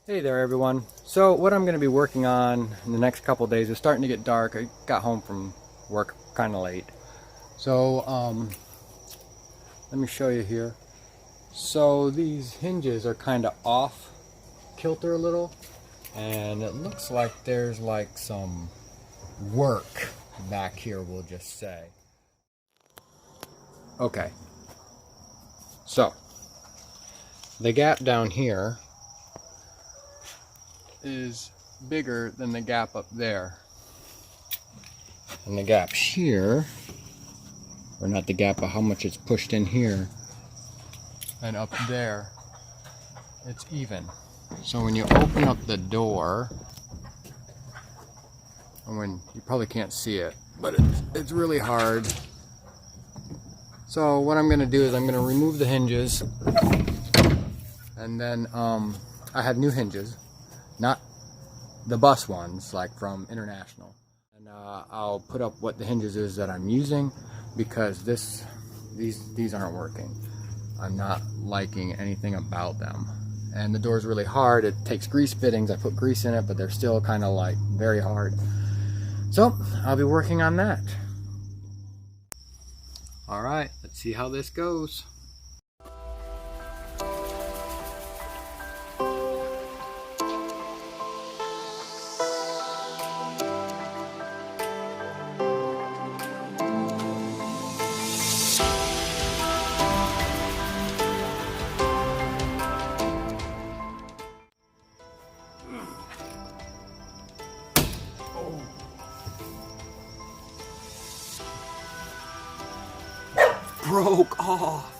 Hey there everyone. So what I'm going to be working on in the next couple of days, it's starting to get dark. I got home from work kind of late. So let me show you here. So these hinges are kind of off kilter a little, and it looks like there's like some work back here, we'll just say. Okay. So the gap down here is bigger than the gap up there, and the gap here, or not the gap, but how much it's pushed in here and up there, it's even. So when you open up the door, and when you probably can't see it, but it's really hard. So what I'm going to do is I'm going to remove the hinges, and then I have new hinges. Not the bus ones, like from International. And I'll put up what the hinges is that I'm using, because these aren't working. I'm not liking anything about them. And the door's really hard. It takes grease fittings. I put grease in it, but they're still kind of like very hard. So I'll be working on that. All right, let's see how this goes. Broke off.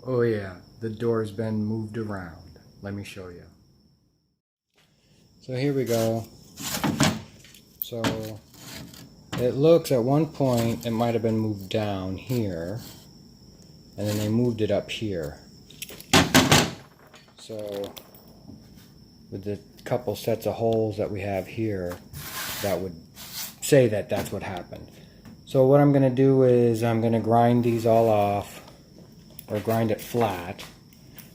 Oh yeah, the door's been moved around. Let me show you. So here we go. So it looks at one point it might have been moved down here, and then they moved it up here. So with the couple sets of holes that we have here, that would say that that's what happened. So what I'm going to do is I'm going to grind these all off, or grind it flat,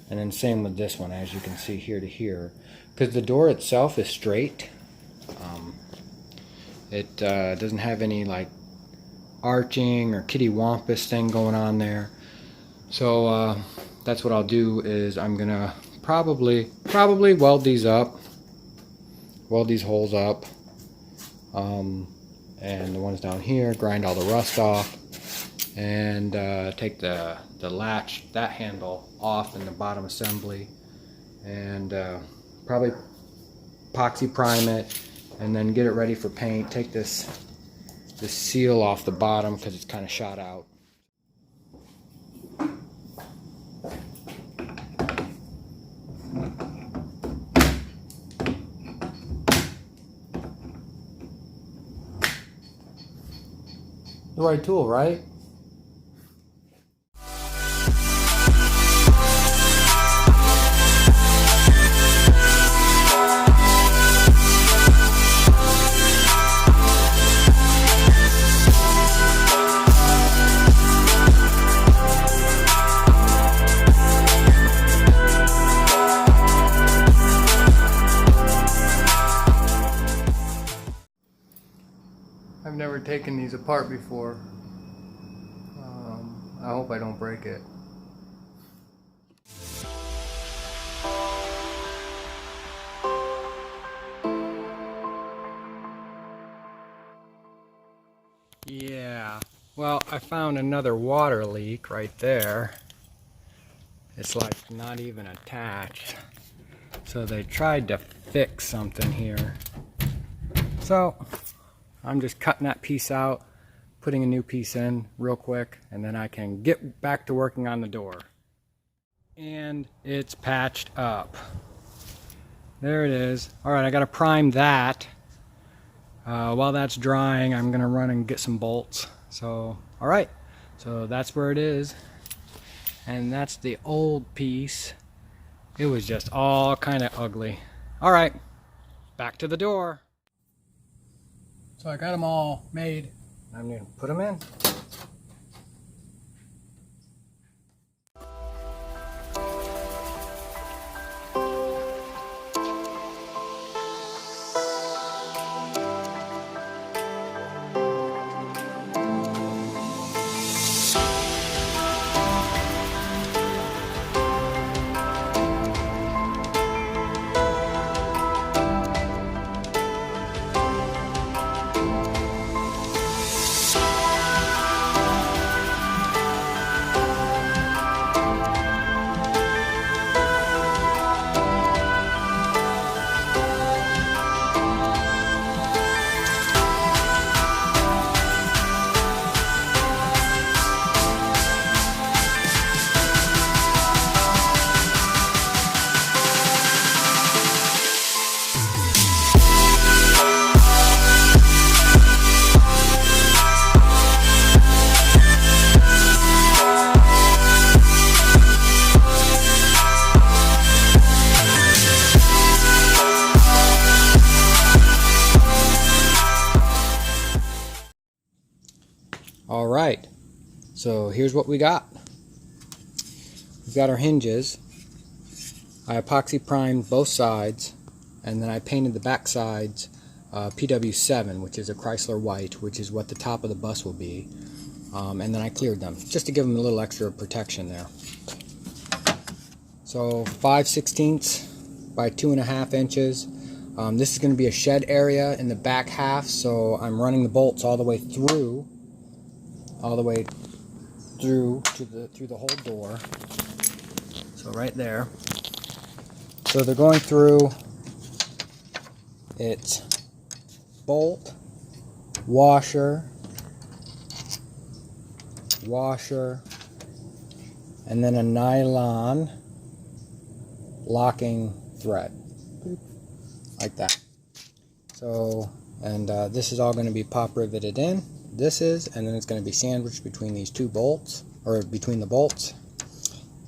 and then same with this one, as you can see here to here, because the door itself is straight. It doesn't have any like arching or kitty wampus thing going on there. So that's what I'll do, is I'm gonna probably weld these up, weld these holes up, and the ones down here, grind all the rust off, and take the latch, that handle off in the bottom assembly, and probably epoxy prime it, and then get it ready for paint. Take this seal off the bottom because it's kind of shot out. The right tool, right? I've never taken these apart before. I hope I don't break it. Yeah, well, I found another water leak right there. It's like not even attached. So they tried to fix something here. So I'm just cutting that piece out, putting a new piece in real quick, and then I can get back to working on the door. And it's patched up. There it is. Alright, I gotta prime that. While that's drying, I'm gonna run and get some bolts. So, alright, so that's where it is. And that's the old piece. It was just all kind of ugly. Alright, back to the door. So I got them all made. I'm gonna put them in. Alright, so here's what we got. We've got our hinges. I epoxy primed both sides, and then I painted the back sides PW7, which is a Chrysler white, which is what the top of the bus will be. And then I cleared them, just to give them a little extra protection there. So 5/16 by 2.5 inches. This is going to be a shed area in the back half, so I'm running the bolts all the way through through the whole door. So right there. So they're going through. It's bolt, washer, and then a nylon locking thread, like that. So, and this is all going to be pop riveted in. This is, and then it's going to be sandwiched between these two bolts, or between the bolts.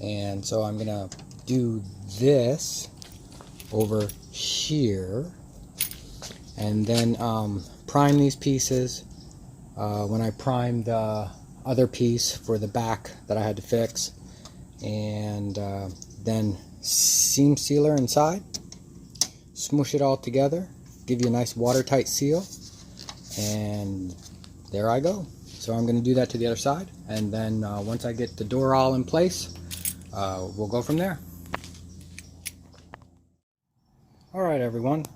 And so I'm going to do this over here, and then prime these pieces. When I primed the other piece for the back that I had to fix, and then seam sealer inside, smoosh it all together, give you a nice watertight seal, and there I go. So I'm going to do that to the other side, and then once I get the door all in place, we'll go from there. Alright everyone,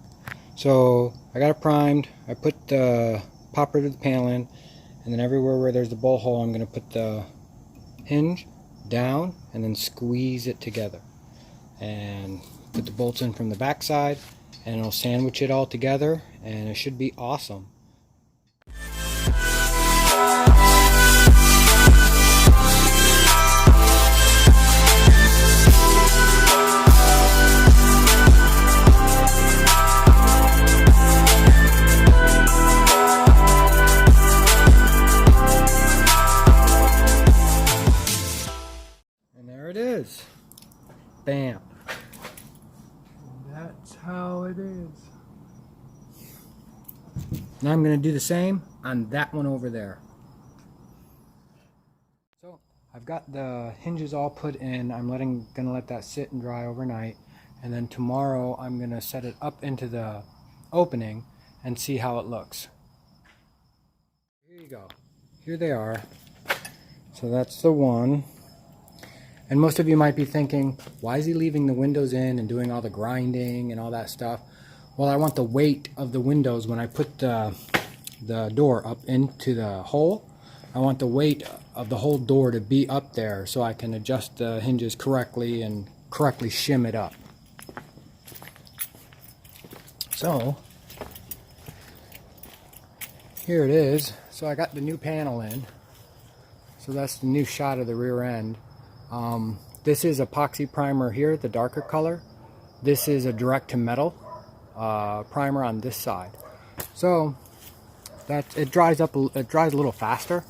so I got it primed. I put the pop rivet of the panel in, and then everywhere where there's the bowl hole I'm going to put the hinge down and then squeeze it together, and put the bolts in from the back side, and it'll sandwich it all together, and it should be awesome. Bam. That's how it is. Now I'm going to do the same on that one over there. So I've got the hinges all put in. I'm going to let that sit and dry overnight, and then tomorrow I'm going to set it up into the opening and see how it looks. Here you go. Here they are. So that's the one. And most of you might be thinking, why is he leaving the windows in and doing all the grinding and all that stuff? Well, I want the weight of the windows when I put the door up into the hole. I want the weight of the whole door to be up there so I can adjust the hinges correctly and correctly shim it up. So, here it is. so I got the new panel in. So that's the new shot of the rear end. This is epoxy primer here, the darker color. This is a direct to metal primer on this side. So it dries a little faster.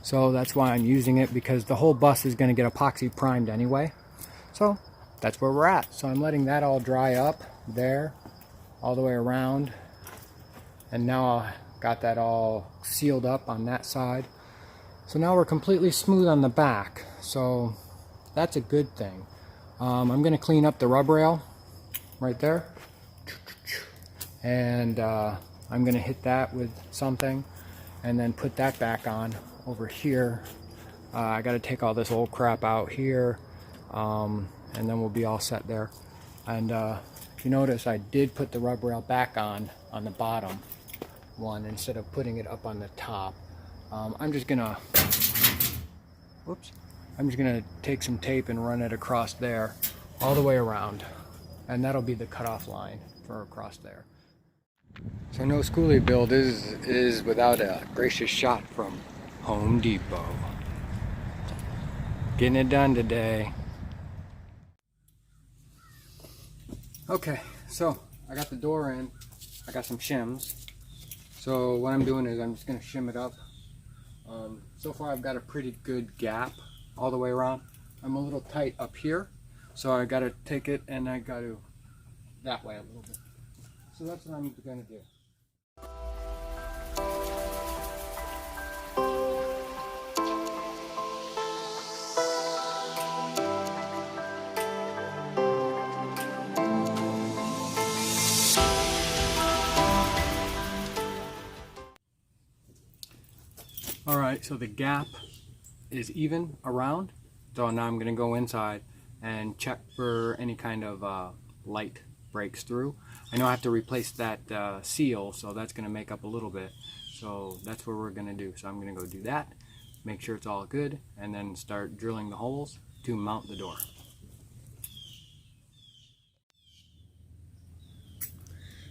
So that's why I'm using it, because the whole bus is going to get epoxy primed anyway. So that's where we're at. So I'm letting that all dry up there, all the way around. And now I got that all sealed up on that side. So now we're completely smooth on the back. So that's a good thing. I'm going to clean up the rub rail right there. And I'm going to hit that with something and then put that back on over here. I got to take all this old crap out here, and then we'll be all set there. And if you notice, I did put the rub rail back on the bottom one instead of putting it up on the top. I'm just gonna take some tape and run it across there all the way around, and that'll be the cutoff line for across there. So no Skoolie build is without a gracious shot from Home Depot. Getting it done today. Okay, so I got the door in. I got some shims. So what I'm doing is I'm just going to shim it up. So far I've got a pretty good gap all the way around. I'm a little tight up here, so I got to take it and I got to that way a little bit. So that's what I'm going to do. Alright, so the gap is even around, so now I'm going to go inside and check for any kind of light breaks through. I know I have to replace that seal, so that's going to make up a little bit, so that's what we're going to do. So I'm going to go do that, make sure it's all good, and then start drilling the holes to mount the door.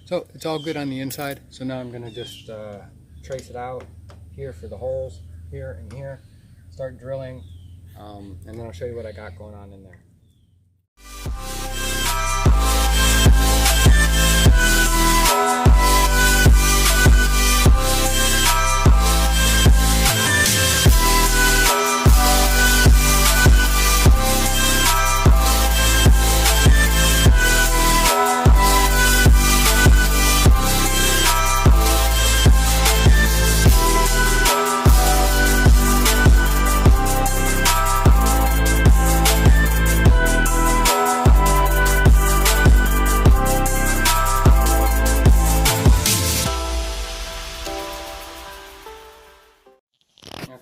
So it's all good on the inside, so now I'm going to just trace it out here for the holes, here and here, start drilling, and then I'll show you what I got going on in there.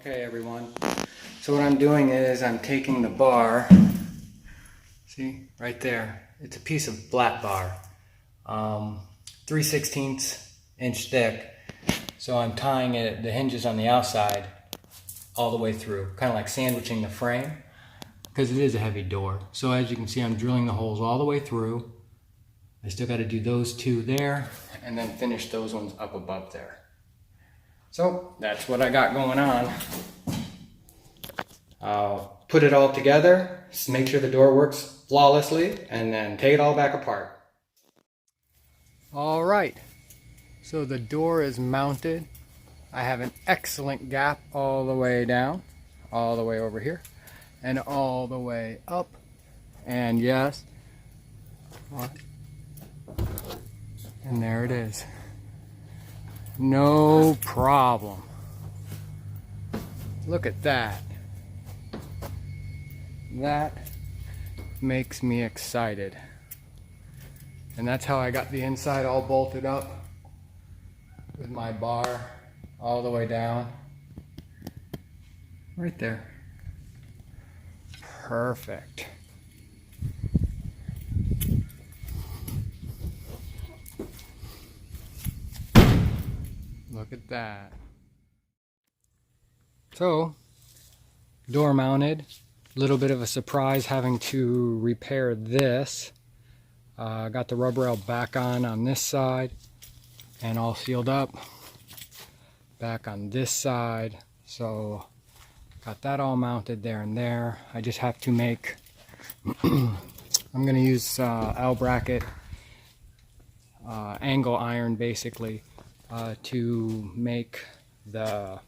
Okay everyone, so what I'm doing is I'm taking the bar, see right there, it's a piece of flat bar, 3/16 inch thick, so I'm tying it, the hinges on the outside all the way through, kind of like sandwiching the frame, because it is a heavy door. So as you can see, I'm drilling the holes all the way through. I still got to do those two there and then finish those ones up above there. So that's what I got going on. I'll put it all together, make sure the door works flawlessly, and then take it all back apart. All right, so the door is mounted. I have an excellent gap all the way down, all the way over here, and all the way up. And yes, and there it is. No problem. Look at that. That makes me excited. And that's how I got the inside all bolted up with my bar all the way down. Right there. Perfect. Look at that. So, door mounted. A little bit of a surprise having to repair this. Got the rub rail back on this side and all sealed up. back on this side. So got that all mounted there and there. I just have to make I'm going to use L bracket angle iron basically to make to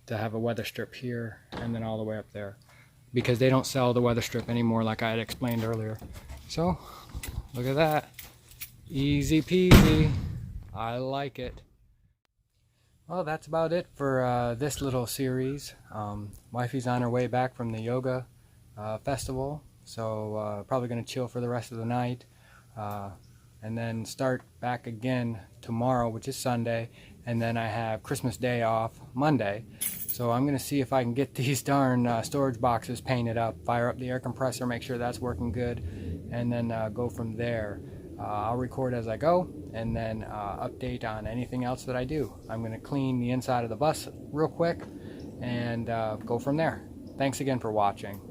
have a weather strip here and then all the way up there, because they don't sell the weather strip anymore like I had explained earlier. So look at that, easy peasy. I like it. Well, that's about it for this little series. Wifey's on her way back from the yoga festival, so probably going to chill for the rest of the night, and then start back again tomorrow, which is Sunday, and then I have Christmas Day off Monday. So I'm going to see if I can get these darn storage boxes painted up, fire up the air compressor, make sure that's working good, and then go from there. I'll record as I go, and then update on anything else that I do. I'm going to clean the inside of the bus real quick and go from there. Thanks again for watching.